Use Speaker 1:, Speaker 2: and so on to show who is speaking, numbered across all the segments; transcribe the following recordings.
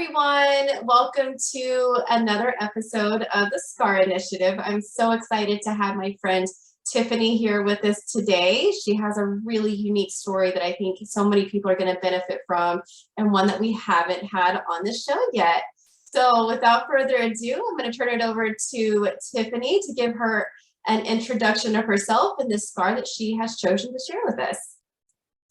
Speaker 1: everyone. Welcome to another episode of the SCAR Initiative. I'm so excited to have my friend Tiffany here with us today. She has a really unique story that I think so many people are going to benefit from, and one that we haven't had on the show yet. So without further ado, I'm going to turn it over to Tiffany to give her an introduction of herself and the SCAR that she has chosen to share with us.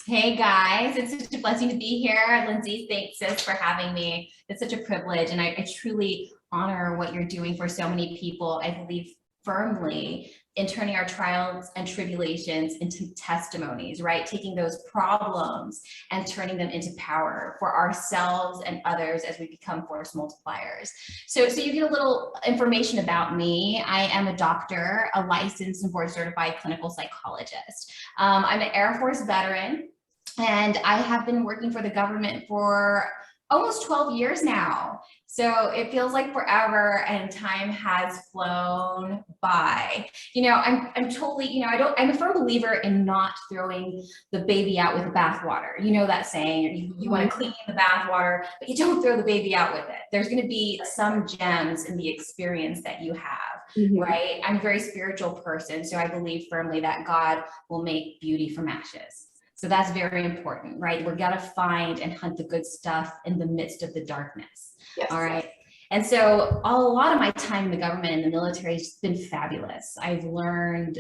Speaker 2: Hey guys, it's such a blessing to be here. Lindsay, thanks sis for having me. It's such a privilege, and I truly honor what you're doing for so many people. I believe firmly in turning our trials and tribulations into testimonies, right? Taking those problems and turning them into power for ourselves and others as we become force multipliers. So you get a little information about me. I am a doctor, a licensed and board certified clinical psychologist. I'm an Air Force veteran, and I have been working for the government for almost 12 years now. So it feels like forever, and time has flown by. I'm totally, I'm a firm believer in not throwing the baby out with the bathwater. You know that saying, you want to clean the bathwater, but you don't throw the baby out with it. There's going to be some gems in the experience that you have, right? I'm a very spiritual person, so I believe firmly that God will make beauty from ashes. So that's very important, right? We're gotta find and hunt the good stuff in the midst of the darkness. Yes. All right. And so a lot of my time in the government and the military has been fabulous. I've learned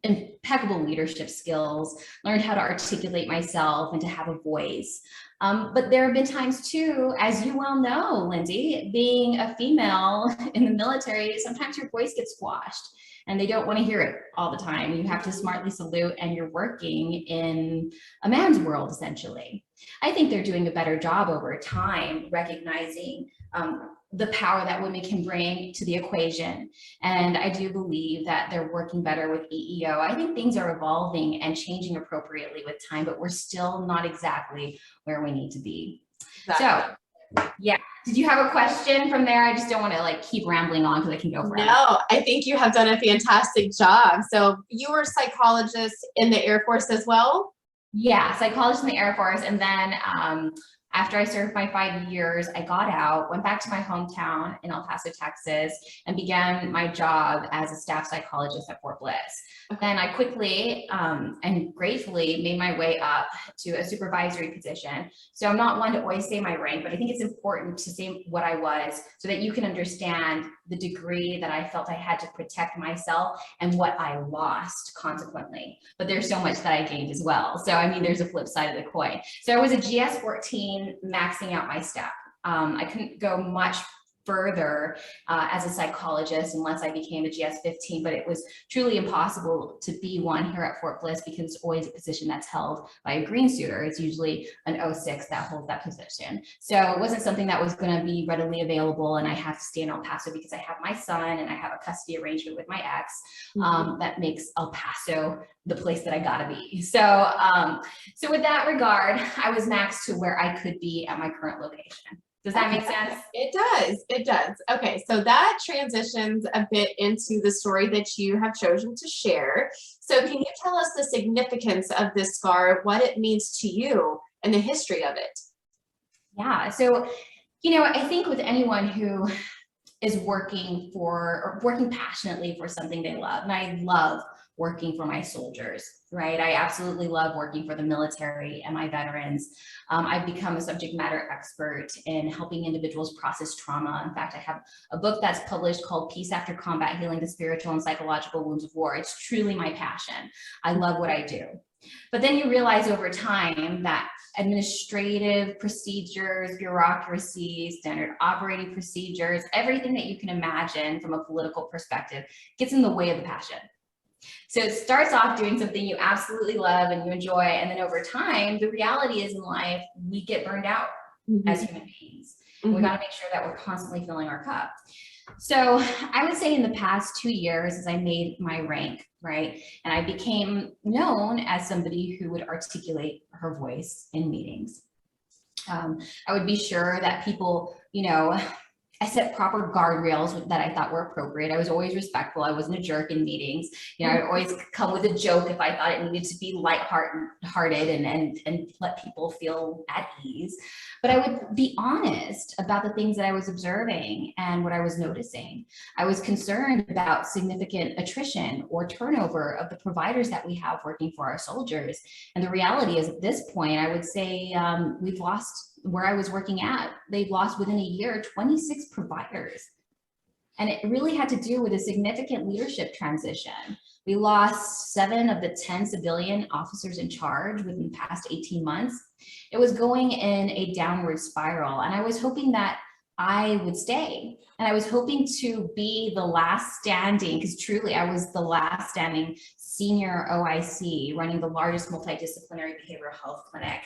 Speaker 2: impeccable leadership skills, learned how to articulate myself and to have a voice. But there have been times too, as you well know, Lindsay, being a female in the military, sometimes your voice gets squashed. And they don't want to hear it all the time. You have to smartly salute, and you're working in a man's world, essentially. I think they're doing a better job over time, recognizing the power that women can bring to the equation. And I do believe that they're working better with EEO. I think things are evolving and changing appropriately with time, but we're still not exactly where we need to be. Exactly. So, yeah. Did you have a question from there? I just don't want to keep rambling on because I can go forever.
Speaker 1: No, I think you have done a fantastic job. So you were a psychologist in the Air Force as well?
Speaker 2: Yeah, psychologist in the Air Force. And then after I served my 5 years, I got out, went back to my hometown in El Paso, Texas, and began my job as a staff psychologist at Fort Bliss. Then I quickly and gratefully made my way up to a supervisory position. So I'm not one to always say my rank, but I think it's important to say what I was so that you can understand the degree that I felt I had to protect myself and what I lost consequently. But there's so much that I gained as well. So I mean, there's a flip side of the coin. So I was a GS-14 maxing out my step. I couldn't go much further as a psychologist unless I became a GS-15, but it was truly impossible to be one here at Fort Bliss because it's always a position that's held by a green suitor. It's usually an 06 that holds that position. So it wasn't something that was going to be readily available, and I have to stay in El Paso because I have my son and I have a custody arrangement with my ex that makes El Paso the place that I gotta be. So, so with that regard, I was maxed to where I could be at my current location. Does that make sense?
Speaker 1: It does. It does. Okay, so that transitions a bit into the story that you have chosen to share. So can you tell us the significance of this SCAR, what it means to you, and the history of it?
Speaker 2: Yeah, so, I think with anyone who is working for or working passionately for something they love, and I love working for my soldiers, right? I absolutely love working for the military and my veterans. I've become a subject matter expert in helping individuals process trauma. In fact, I have a book that's published called Peace After Combat: Healing the Spiritual and Psychological Wounds of War. It's truly my passion. I love what I do. But then you realize over time that administrative procedures, bureaucracy, standard operating procedures, everything that you can imagine from a political perspective gets in the way of the passion. So it starts off doing something you absolutely love and you enjoy, and then over time, the reality is in life, we get burned out as human beings. We got to make sure that we're constantly filling our cup. So I would say in the past 2 years, as I made my rank, right, and I became known as somebody who would articulate her voice in meetings. I would be sure that people, I set proper guardrails that I thought were appropriate. I was always respectful. I wasn't a jerk in meetings. I'd always come with a joke if I thought it needed to be lighthearted and let people feel at ease. but I would be honest about the things that I was observing and what I was noticing. I was concerned about significant attrition or turnover of the providers that we have working for our soldiers. And the reality is, at this point, I would say we've lost where I was working at. They've lost within a year 26 providers. And it really had to do with a significant leadership transition. We lost 7 of the 10 civilian officers in charge within the past 18 months. It was going in a downward spiral. And I was hoping that I would stay. And I was hoping to be the last standing, because truly I was the last standing senior OIC running the largest multidisciplinary behavioral health clinic.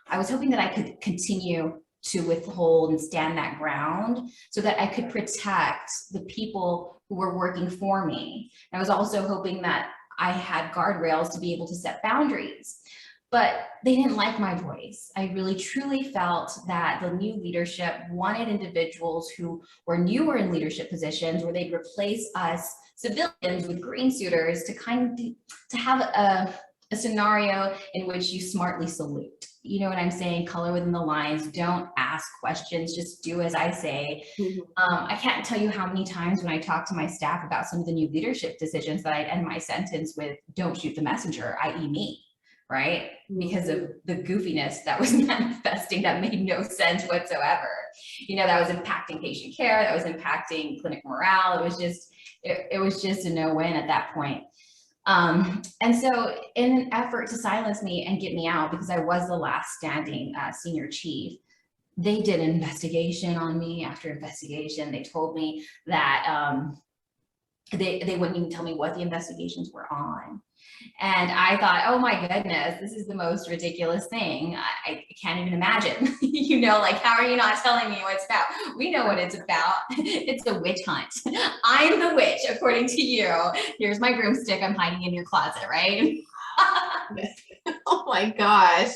Speaker 2: I was hoping that I could continue to withhold and stand that ground so that I could protect the people who were working for me. I was also hoping that I had guardrails to be able to set boundaries, but they didn't like my voice. I really truly felt that the new leadership wanted individuals who were newer in leadership positions, where they'd replace us civilians with green suiters to have a scenario in which you smartly salute. You know what I'm saying? Color within the lines. Don't ask questions. Just do as I say. I can't tell you how many times when I talk to my staff about some of the new leadership decisions that I'd end my sentence with, "Don't shoot the messenger," i.e. me, right? Because of the goofiness that was manifesting that made no sense whatsoever. You know, that was impacting patient care, that was impacting clinic morale. It was just a no-win at that point. And so in an effort to silence me and get me out, because I was the last standing senior chief, they did an investigation on me. After investigation, they told me that they wouldn't even tell me what the investigations were on. And I thought, oh my goodness, this is the most ridiculous thing. I can't even imagine, you know, like, how are you not telling me what it's about? We know what it's about. It's a witch hunt. I'm the witch, according to you. Here's my broomstick. I'm hiding in your closet, right?
Speaker 1: Oh my gosh.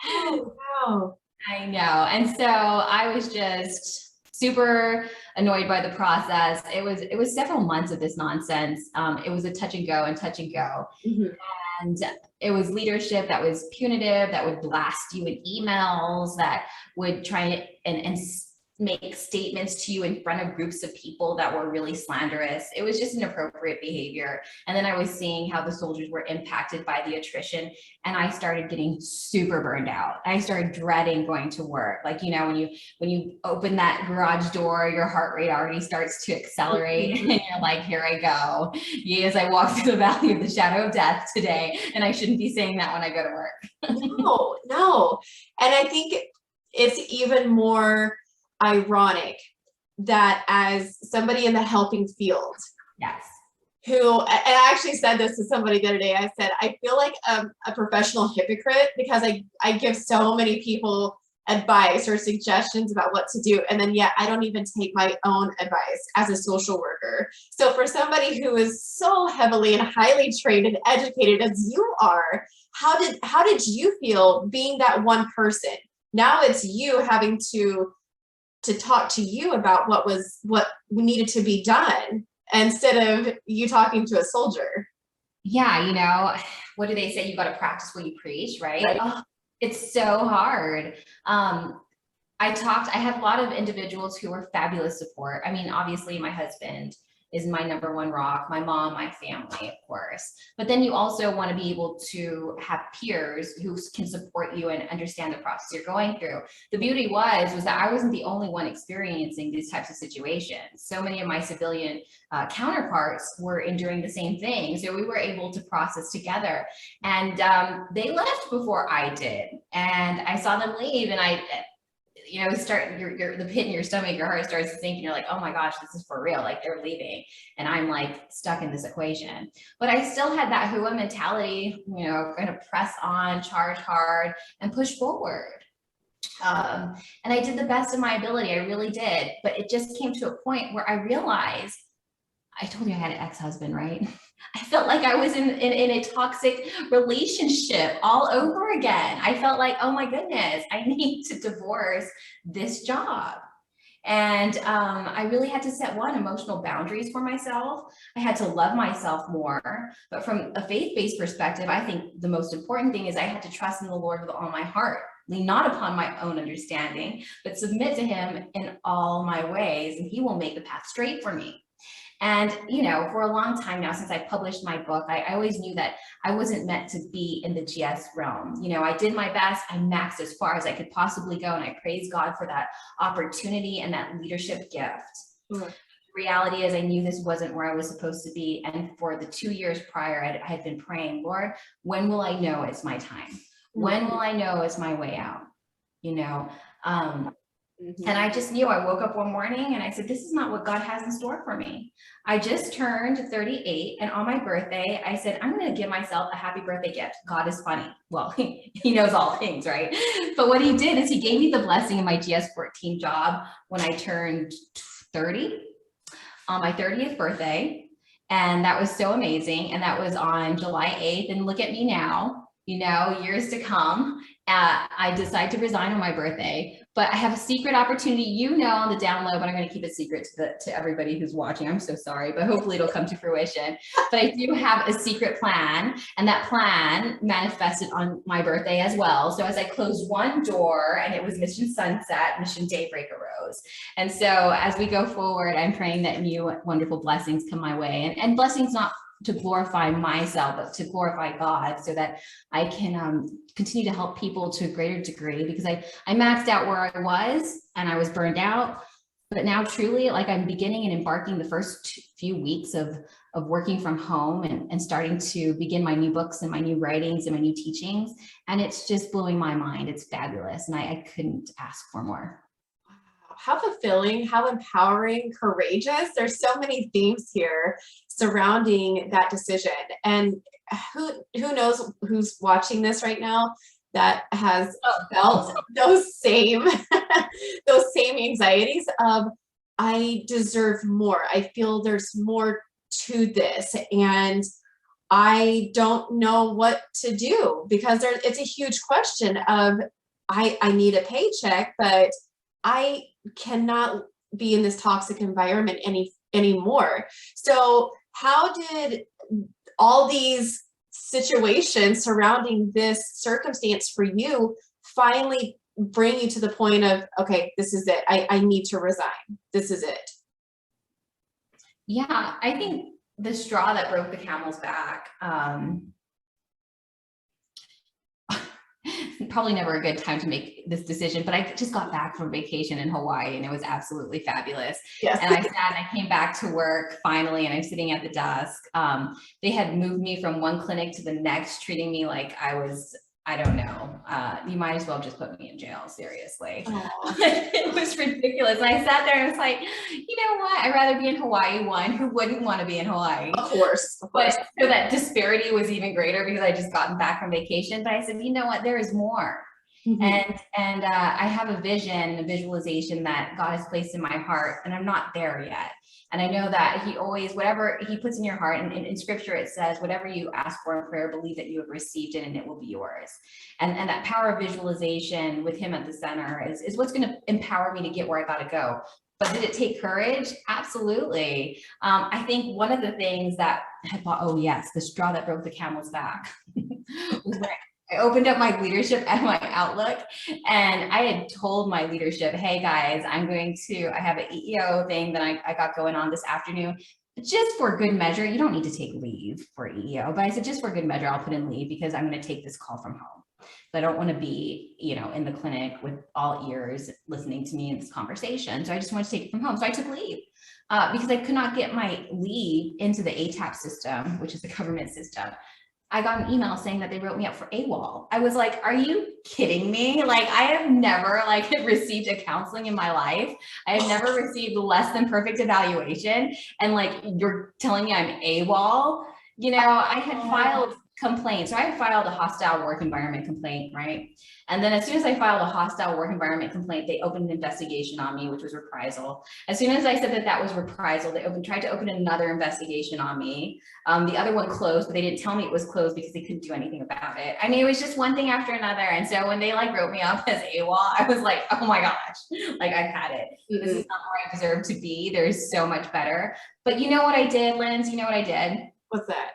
Speaker 1: Oh, wow.
Speaker 2: I know. And so I was just super annoyed by the process. It was several months of this nonsense. It was a touch and go and touch and go. And it was leadership that was punitive, that would blast you in emails, that would try and make statements to you in front of groups of people that were really slanderous. It was just inappropriate behavior. And then I was seeing how the soldiers were impacted by the attrition, and I started getting super burned out. I started dreading going to work. Like, you know, when you open that garage door, your heart rate already starts to accelerate and you're like, here I go. Yes, I walk through the valley of the shadow of death today. And I shouldn't be saying that when I go to work.
Speaker 1: No. And I think it's even more ironic that as somebody in the helping field,
Speaker 2: yes,
Speaker 1: who, and I actually said this to somebody the other day, I said, I feel like a professional hypocrite because I give so many people advice or suggestions about what to do, and then yet I don't even take my own advice as a social worker. So for somebody who is so heavily and highly trained and educated as you are, how did you feel being that one person? Now it's you having to talk to you about what needed to be done instead of you talking to a soldier.
Speaker 2: Yeah, you know, what do they say? You got to practice what you preach, right? Oh, it's so hard. I had a lot of individuals who were fabulous support. I mean, obviously my husband is my number one rock, my mom, my family, of course. But then you also want to be able to have peers who can support you and understand the process you're going through. The beauty was that I wasn't the only one experiencing these types of situations. So many of my civilian counterparts were enduring the same thing. So we were able to process together. And they left before I did. And I saw them leave, and you know, the pit in your stomach, your heart starts to sink, and you're like, oh my gosh, this is for real. Like, they're leaving, and I'm like stuck in this equation. But I still had that Hua mentality, you know, going to press on, charge hard, and push forward. And I did the best of my ability. I really did. But it just came to a point where I realized, I told you I had an ex-husband, right? I felt like I was in a toxic relationship all over again. I felt like, oh my goodness, I need to divorce this job. And I really had to set emotional boundaries for myself. I had to love myself more. But from a faith-based perspective, I think the most important thing is I had to trust in the Lord with all my heart. lean not upon my own understanding, but submit to him in all my ways, and he will make the path straight for me. And, you know, for a long time now, since I published my book, I always knew that I wasn't meant to be in the GS realm. You know, I did my best, I maxed as far as I could possibly go, and I praise God for that opportunity and that leadership gift. The reality is I knew this wasn't where I was supposed to be. And for the 2 years prior, I had been praying, Lord, when will I know it's my time? When will I know it's my way out? You know, and I just knew. I woke up one morning and I said, this is not what God has in store for me. I just turned 38, and on my birthday, I said, I'm going to give myself a happy birthday gift. God is funny. Well, he knows all things, right? But what he did is he gave me the blessing in my GS14 job when I turned 30, on my 30th birthday. And that was so amazing. And that was on July 8th. And look at me now, you know, years to come. I decided to resign on my birthday, but I have a secret opportunity, you know, on the down low, but I'm going to keep it secret to everybody who's watching. I'm so sorry, but hopefully it'll come to fruition. But I do have a secret plan, and that plan manifested on my birthday as well. So as I closed one door, and it was Mission Sunset, Mission Daybreak arose. And so as we go forward, I'm praying that new wonderful blessings come my way, and blessings not to glorify myself, but to glorify God, so that I can continue to help people to a greater degree, because I maxed out where I was and I was burned out. But now truly, like, I'm beginning and embarking the first few weeks of working from home and starting to begin my new books and my new writings and my new teachings. And it's just blowing my mind. It's fabulous. And I couldn't ask for more.
Speaker 1: How fulfilling, how empowering, courageous. There's so many themes here surrounding that decision. And who knows who's watching this right now that has felt those same those same anxieties of, I deserve more. I feel there's more to this, and I don't know what to do, because it's a huge question of, I need a paycheck, but I cannot be in this toxic environment anymore. So how did all these situations surrounding this circumstance for you finally bring you to the point of, okay, this is it. I need to resign. This is it.
Speaker 2: Yeah, I think the straw that broke the camel's back, probably never a good time to make this decision, but I just got back from vacation in Hawaii, and it was absolutely fabulous. Yes. And I came back to work finally, and I'm sitting at the desk. They had moved me from one clinic to the next, treating me like I was, I don't know, you might as well just put me in jail, seriously. It was ridiculous. And I sat there and I was like, you know what? I'd rather be in Hawaii. One, who wouldn't want to be in Hawaii?
Speaker 1: Of course.
Speaker 2: But so that disparity was even greater because I just gotten back from vacation. But I said, you know what? There is more. And I have a vision, a visualization that God has placed in my heart, and I'm not there yet. And I know that he always, whatever he puts in your heart, and in scripture it says, whatever you ask for in prayer, believe that you have received it and it will be yours. And that power of visualization with him at the center is what's going to empower me to get where I got to go. But did it take courage? Absolutely. I think one of the things that I thought, oh yes, the straw that broke the camel's back was when I opened up my leadership and my Outlook, and I had told my leadership, hey guys, I have an EEO thing that I got going on this afternoon. Just for good measure, you don't need to take leave for EEO, but I said, just for good measure, I'll put in leave because I'm going to take this call from home. But I don't want to be, in the clinic with all ears listening to me in this conversation. So I just wanted to take it from home. So I took leave because I could not get my leave into the ATAP system, which is the government system. I got an email saying that they wrote me up for AWOL. I was like, are you kidding me? Like, I have never received a counseling in my life. I have never received less than perfect evaluation. And you're telling me I'm AWOL? I had filed complaints. So I had filed a hostile work environment complaint, right? And then as soon as I filed a hostile work environment complaint, they opened an investigation on me, which was reprisal. As soon as I said that was reprisal, they tried to open another investigation on me. The other one closed, but they didn't tell me it was closed because they couldn't do anything about it. I mean, it was just one thing after another. And so when they wrote me up as AWOL, I was like, oh my gosh, I've had it. This is not where I deserve to be. There's so much better. But you know what I did, Linz? You know what I did?
Speaker 1: What's that?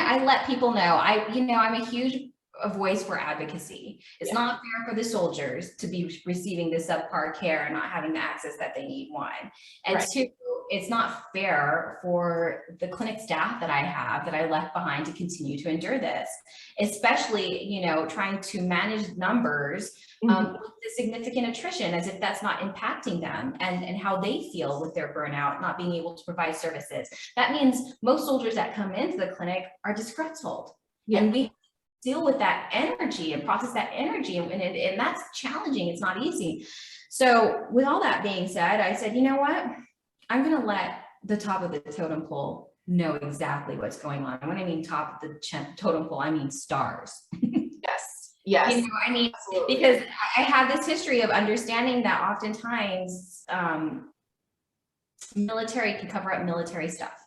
Speaker 2: I let people know. I'm a huge a voice for advocacy. It's not fair for the soldiers to be receiving this subpar care and not having the access that they need, one. And two, it's not fair for the clinic staff that I have, that I left behind, to continue to endure this, especially, you know, trying to manage numbers with the significant attrition, as if that's not impacting them and how they feel with their burnout, not being able to provide services. That means most soldiers that come into the clinic are disgruntled, and we deal with that energy and process that energy, and that's challenging. It's not easy. So with all that being said, I said, you know what? I'm going to let the top of the totem pole know exactly what's going on. And when I mean top of the totem pole, I mean stars.
Speaker 1: Yes.
Speaker 2: You know, I mean, absolutely. Because I have this history of understanding that oftentimes military can cover up military stuff,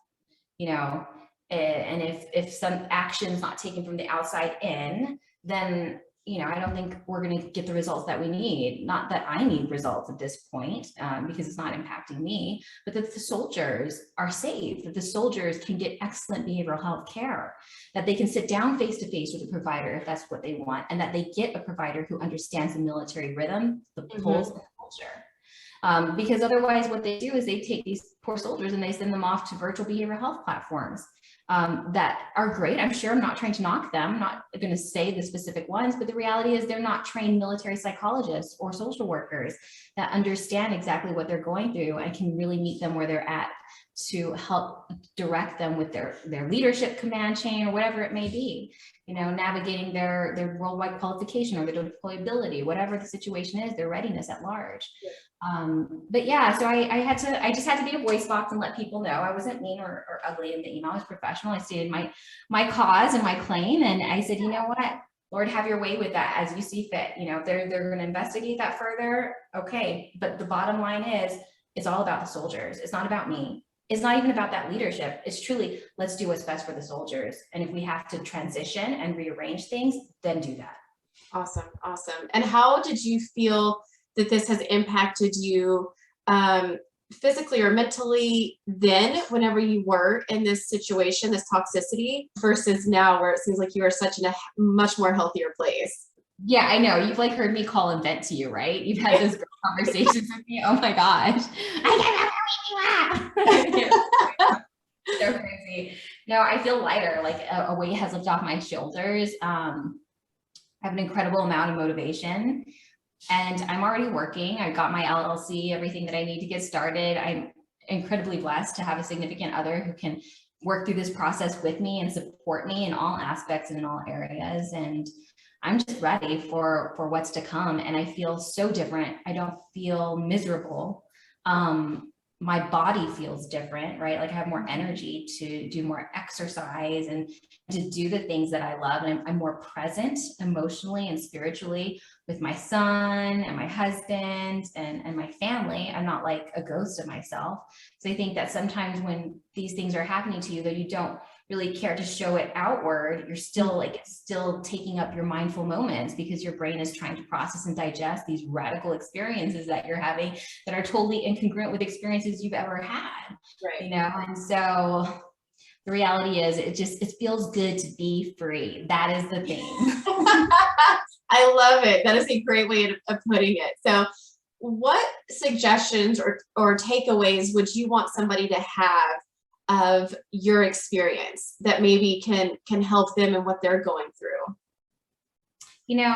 Speaker 2: you know, and if some action is not taken from the outside in, then, you know, I don't think we're going to get the results that we need. Not that I need results at this point, because it's not impacting me, but that the soldiers are safe, that the soldiers can get excellent behavioral health care, that they can sit down face to face with a provider if that's what they want, and that they get a provider who understands the military rhythm, the pulse, and the culture. Because otherwise what they do is they take these poor soldiers and they send them off to virtual behavioral health platforms that are great. I'm sure, I'm not trying to knock them, I'm not going to say the specific ones, but the reality is they're not trained military psychologists or social workers that understand exactly what they're going through and can really meet them where they're at to help direct them with their leadership command chain or whatever it may be, you know, navigating their worldwide qualification or their deployability, whatever the situation is, their readiness at large. But yeah, so I just had to be a voice box and let people know. I wasn't mean or ugly in the email. I was professional. I stated my cause and my claim. And I said, you know what, Lord, have your way with that as you see fit. You know, if they're going to investigate that further, okay. But the bottom line is, it's all about the soldiers. It's not about me. It's not even about that leadership. It's truly, let's do what's best for the soldiers. And if we have to transition and rearrange things, then do that.
Speaker 1: Awesome. Awesome. And how did you feel that this has impacted you physically or mentally then, whenever you were in this situation, this toxicity, versus now where it seems like you are such in a much more healthier place?
Speaker 2: Yeah, I know. You've like heard me call and vent to you, right? You've had those conversations with me. Oh my gosh. I can't laugh. So crazy. No, I feel lighter, like a weight has lifted off my shoulders. I have an incredible amount of motivation. And I'm already working. I got my LLC, everything that I need to get started. I'm incredibly blessed to have a significant other who can work through this process with me and support me in all aspects and in all areas. And I'm just ready for what's to come. And I feel so different. I don't feel miserable. My body feels different, right? Like I have more energy to do more exercise and to do the things that I love. And I'm more present emotionally and spiritually with my son and my husband and my family. I'm not like a ghost of myself. So I think that sometimes when these things are happening to you, though you don't really care to show it outward, you're still taking up your mindful moments because your brain is trying to process and digest these radical experiences that you're having that are totally incongruent with experiences you've ever had.
Speaker 1: Right.
Speaker 2: You know, and so the reality is it feels good to be free. That is the thing.
Speaker 1: I love it. That is a great way of putting it. So what suggestions or takeaways would you want somebody to have of your experience that maybe can help them in what they're going through?
Speaker 2: You know,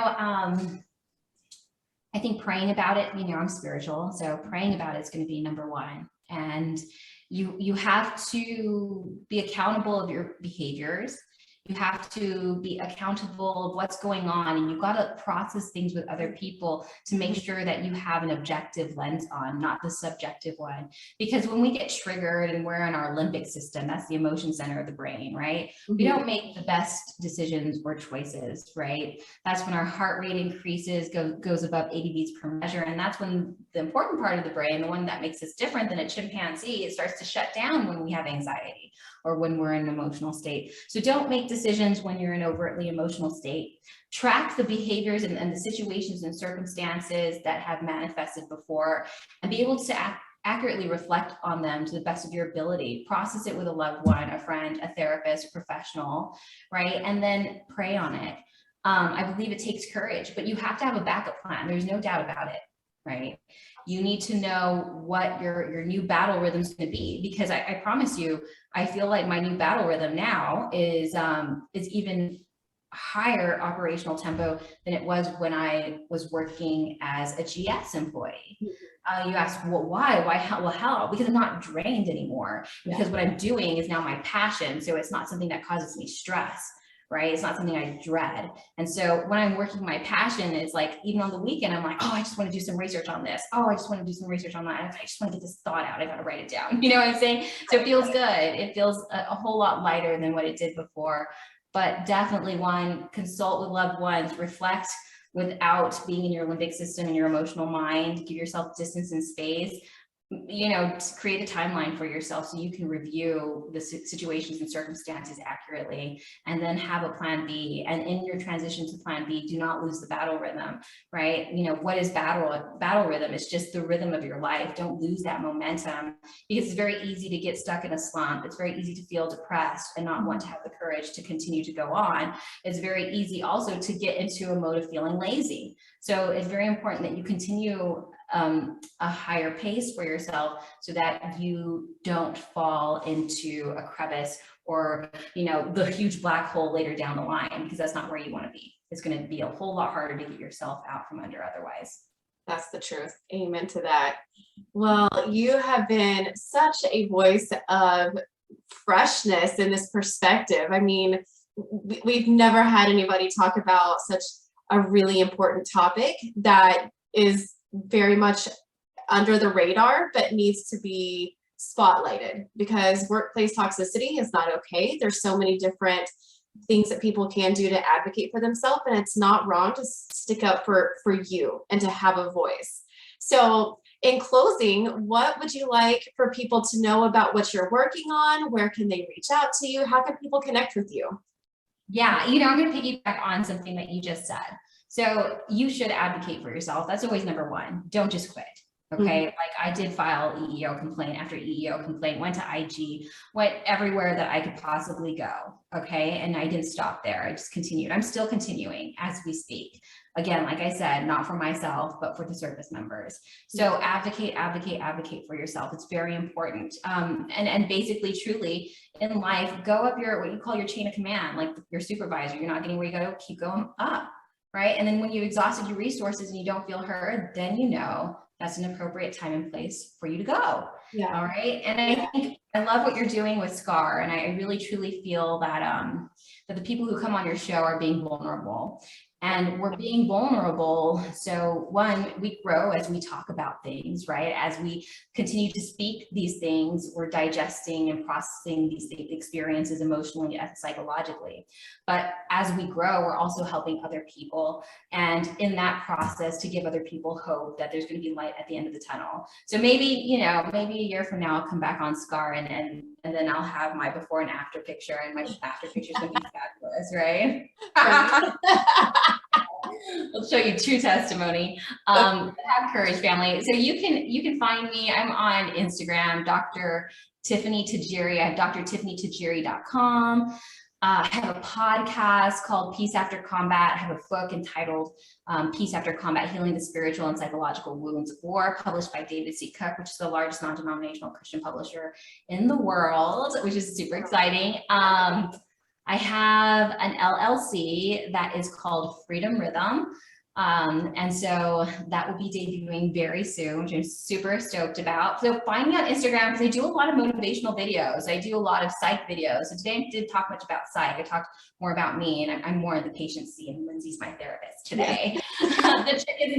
Speaker 2: I think praying about it, you know, I'm spiritual, so praying about it is going to be number one. And you have to be accountable of your behaviors. You have to be accountable of what's going on, and you've got to process things with other people to make sure that you have an objective lens on, not the subjective one. Because when we get triggered and we're in our limbic system, that's the emotion center of the brain, right? Mm-hmm. We don't make the best decisions or choices, right? That's when our heart rate increases, goes above 80 beats per measure. And that's when the important part of the brain, the one that makes us different than a chimpanzee, it starts to shut down when we have anxiety or when we're in an emotional state. So don't make decisions when you're in an overtly emotional state. Track the behaviors and the situations and circumstances that have manifested before and be able to accurately reflect on them to the best of your ability. Process it with a loved one, a friend, a therapist, a professional, right? And then pray on it. I believe it takes courage, but you have to have a backup plan. There's no doubt about it, right? You need to know what your new battle rhythm is going to be, because I promise you, I feel like my new battle rhythm now is even higher operational tempo than it was when I was working as a GS employee. You ask, well, why? How? Because I'm not drained anymore. Because what I'm doing is now my passion. So it's not something that causes me stress, right? It's not something I dread. And so when I'm working my passion, it's like, even on the weekend, I'm like, oh, I just want to do some research on this. Oh, I just want to do some research on that. I just want to get this thought out. I got to write it down. You know what I'm saying? So it feels good. It feels a whole lot lighter than what it did before. But definitely, one, consult with loved ones, reflect without being in your limbic system and your emotional mind, give yourself distance and space, you know, create a timeline for yourself so you can review the situations and circumstances accurately, and then have a plan B. And in your transition to plan B, do not lose the battle rhythm, right? You know, what is battle rhythm? It's just the rhythm of your life. Don't lose that momentum, because it's very easy to get stuck in a slump. It's very easy to feel depressed and not want to have the courage to continue to go on. It's very easy also to get into a mode of feeling lazy. So it's very important that you continue a higher pace for yourself, so that you don't fall into a crevice or, you know, the huge black hole later down the line, because that's not where you want to be. It's going to be a whole lot harder to get yourself out from under otherwise.
Speaker 1: That's the truth. Amen to that. Well, you have been such a voice of freshness in this perspective. I mean, we've never had anybody talk about such a really important topic that is very much under the radar, but needs to be spotlighted, because workplace toxicity is not okay. There's so many different things that people can do to advocate for themselves, and it's not wrong to stick up for you and to have a voice. So in closing, what would you like for people to know about what you're working on? Where can they reach out to you? How can people connect with you?
Speaker 2: Yeah, you know, I'm going to piggyback on something that you just said. So you should advocate for yourself. That's always number one. Don't just quit. Okay. Like, I did file EEO complaint after EEO complaint, went to IG, went everywhere that I could possibly go. Okay. And I didn't stop there. I just continued. I'm still continuing as we speak. Again, like I said, not for myself, but for the service members. So advocate for yourself. It's very important. And basically, truly in life, go up what you call your chain of command, like your supervisor. You're not getting where you go, keep going up. Right. And then when you exhausted your resources and you don't feel heard, then you know that's an appropriate time and place for you to go. Yeah. All right. And I think I love what you're doing with SCAR. And I really, truly feel that, that the people who come on your show are being vulnerable. And we're being vulnerable. So one, we grow as we talk about things, right? As we continue to speak these things, we're digesting and processing these experiences emotionally and psychologically. But as we grow, we're also helping other people. And in that process, to give other people hope that there's going to be light at the end of the tunnel. So maybe, you know, maybe a year from now, I'll come back on SCAR and then I'll have my before and after picture, and my after picture is going to be fabulous, right? I'll show you true testimony. Have courage, family. So you can find me. I'm on Instagram, Dr. Tiffany Tajiri. I have drtiffanytajiri.com. I have a podcast called Peace After Combat. I have a book entitled Peace After Combat, Healing the Spiritual and Psychological Wounds of War, published by David C. Cook, which is the largest non-denominational Christian publisher in the world, which is super exciting. I have an LLC that is called Freedom Rhythm. And so that will be debuting very soon, which I'm super stoked about. So find me on Instagram, because I do a lot of motivational videos. I do a lot of psych videos. So today I didn't talk much about psych. I talked more about me, and I'm more in the patient seat, and Lindsay's my therapist today. The chick is